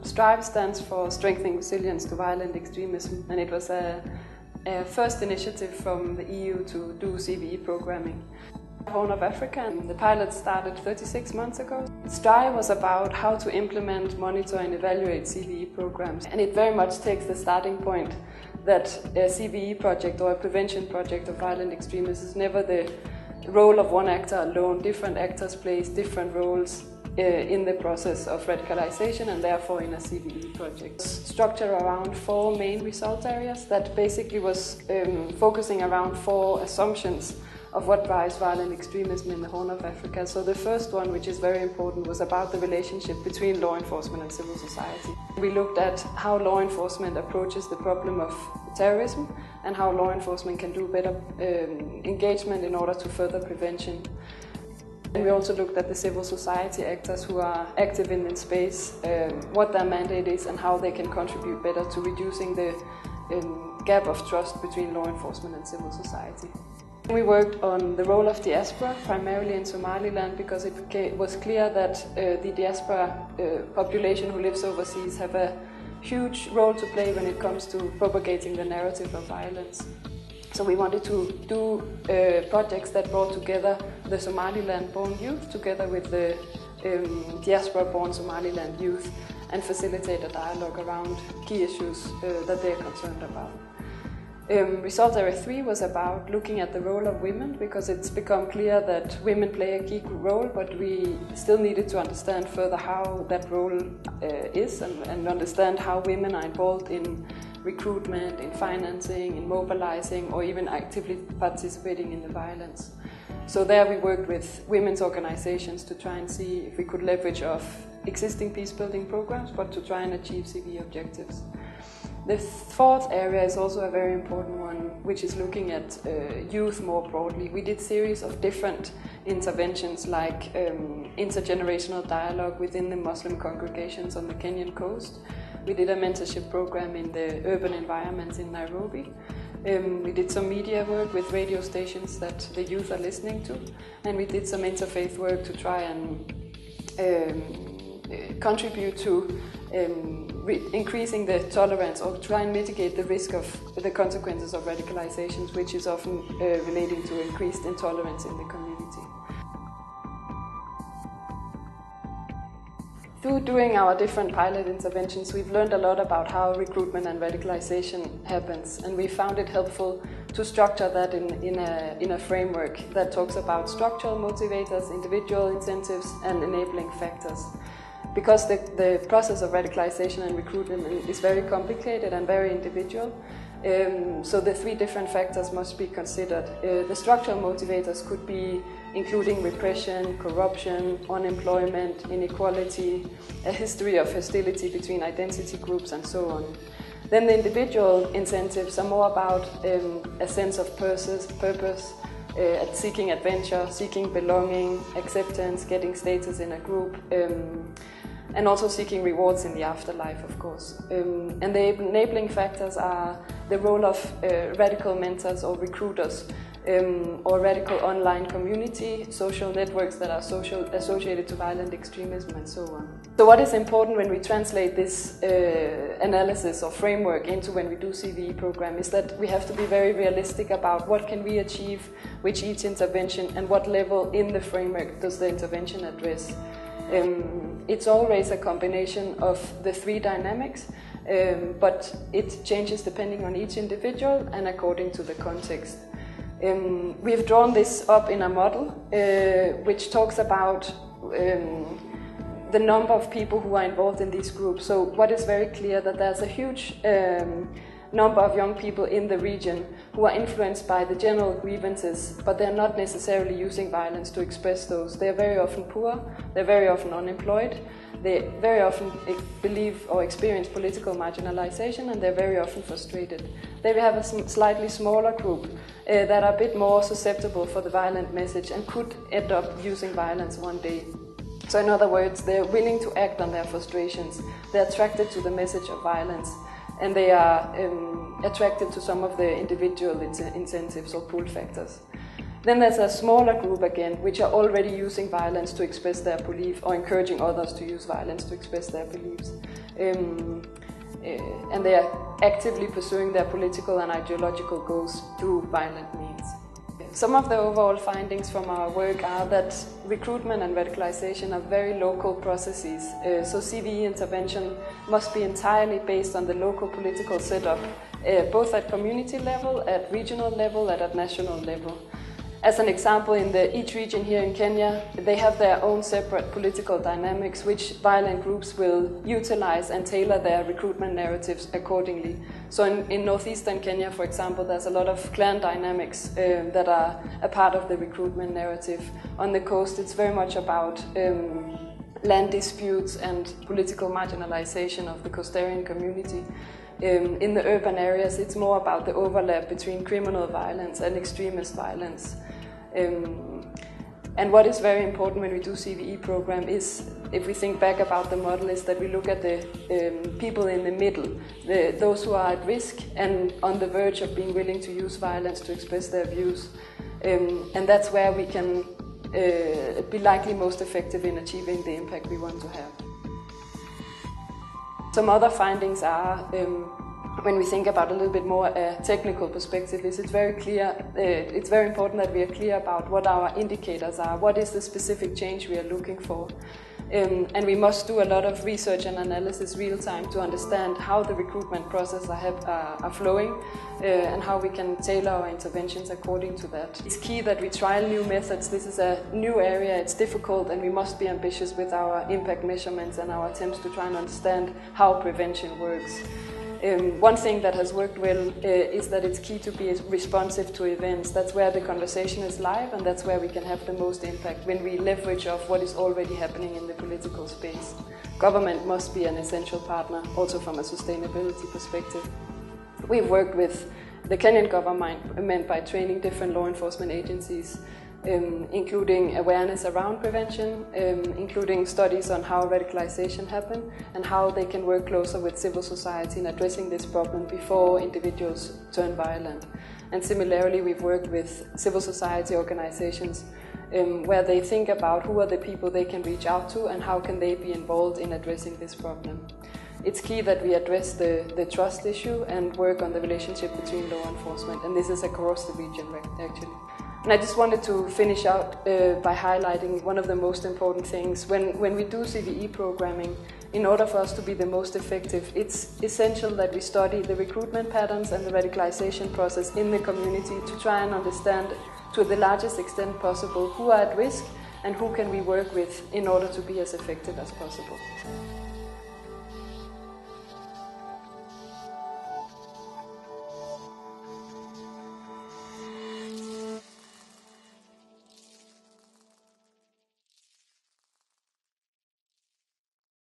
STRIVE stands for Strengthening Resilience to Violent Extremism, and it was a first initiative from the EU to do CVE programming. Horn of Africa, and the pilot started 36 months ago. STRIVE was about how to implement, monitor and evaluate CVE programs, and it very much takes the starting point that a CVE project or a prevention project of violent extremism is never the role of one actor alone. Different actors play different roles in the process of radicalization and therefore in a CVE project. Structured around 4 main result areas that basically was focusing around 4 assumptions of what drives violent extremism in the Horn of Africa. So the first one, which is very important, was about the relationship between law enforcement and civil society. We looked at how law enforcement approaches the problem of terrorism and how law enforcement can do better engagement in order to further prevention. And we also looked at the civil society actors who are active in this space, what their mandate is and how they can contribute better to reducing the gap of trust between law enforcement and civil society. We worked on the role of diaspora, primarily in Somaliland, because it was clear that the diaspora population who lives overseas have a huge role to play when it comes to propagating the narrative of violence. So we wanted to do projects that brought together the Somaliland-born youth together with the diaspora-born Somaliland youth and facilitate a dialogue around key issues that they are concerned about. Result area 3 was about looking at the role of women, because it's become clear that women play a key role, but we still needed to understand further how that role is and understand how women are involved in recruitment, in financing, in mobilizing, or even actively participating in the violence. So there we worked with women's organizations to try and see if we could leverage off existing peace-building programs, but to try and achieve CVE objectives. The fourth area is also a very important one, which is looking at youth more broadly. We did a series of different interventions like intergenerational dialogue within the Muslim congregations on the Kenyan coast. We did a mentorship program in the urban environments in Nairobi. We did some media work with radio stations that the youth are listening to, and we did some interfaith work to try and contribute to increasing the tolerance or try and mitigate the risk of the consequences of radicalizations, which is often relating to increased intolerance in the community. Through doing our different pilot interventions, we've learned a lot about how recruitment and radicalization happens, and we found it helpful to structure that in a framework that talks about structural motivators, individual incentives, and enabling factors. Because the process of radicalization and recruitment is very complicated and very individual, so the 3 different factors must be considered. The structural motivators could be including repression, corruption, unemployment, inequality, a history of hostility between identity groups, and so on. Then the individual incentives are more about a sense of purpose, seeking adventure, seeking belonging, acceptance, getting status in a group, and also seeking rewards in the afterlife, of course. And the enabling factors are the role of radical mentors or recruiters, or radical online community, social networks that are associated to violent extremism, and so on. So what is important when we translate this analysis or framework into when we do CVE program is that we have to be very realistic about what can we achieve with each intervention and what level in the framework does the intervention address. It's always a combination of the 3 dynamics, but it changes depending on each individual and according to the context. We've drawn this up in a model which talks about the number of people who are involved in these groups. So what is very clear that there's a huge number of young people in the region who are influenced by the general grievances, but they're not necessarily using violence to express those. They're very often poor, they're very often unemployed, they very often believe or experience political marginalization, and they're very often frustrated. They have a slightly smaller group that are a bit more susceptible for the violent message and could end up using violence one day. So in other words, they're willing to act on their frustrations, they're attracted to the message of violence, and they are attracted to some of the individual incentives or pull factors. Then there's a smaller group again, which are already using violence to express their belief or encouraging others to use violence to express their beliefs. And they are actively pursuing their political and ideological goals through violent means. Some of the overall findings from our work are that recruitment and radicalization are very local processes. So CVE intervention must be entirely based on the local political setup, both at community level, at regional level, and at national level. As an example, in each region here in Kenya, they have their own separate political dynamics, which violent groups will utilize and tailor their recruitment narratives accordingly. So in northeastern Kenya, for example, there's a lot of clan dynamics that are a part of the recruitment narrative. On the coast, it's very much about land disputes and political marginalization of the coastarian community. In the urban areas, it's more about the overlap between criminal violence and extremist violence. And what is very important when we do CVE program is, if we think back about the model, is that we look at the people in the middle, those who are at risk and on the verge of being willing to use violence to express their views. And that's where we can be likely most effective in achieving the impact we want to have. Some other findings are, when we think about a little bit more technical perspective, is it's very clear, it's very important that we are clear about what our indicators are, what is the specific change we are looking for. And we must do a lot of research and analysis real time to understand how the recruitment process are flowing and how we can tailor our interventions according to that. It's key that we trial new methods. This is a new area, it's difficult, and we must be ambitious with our impact measurements and our attempts to try and understand how prevention works. One thing that has worked well is that it's key to be responsive to events. That's where the conversation is live, and that's where we can have the most impact, when we leverage off what is already happening in the political space. Government must be an essential partner, also from a sustainability perspective. We've worked with the Kenyan government by training different law enforcement agencies, including awareness around prevention, including studies on how radicalization happens and how they can work closer with civil society in addressing this problem before individuals turn violent. And similarly, we've worked with civil society organizations where they think about who are the people they can reach out to and how can they be involved in addressing this problem. It's key that we address the trust issue and work on the relationship between law enforcement, and this is across the region actually. And I just wanted to finish out by highlighting one of the most important things. When we do CVE programming, in order for us to be the most effective, it's essential that we study the recruitment patterns and the radicalization process in the community to try and understand, to the largest extent possible, who are at risk and who can we work with in order to be as effective as possible.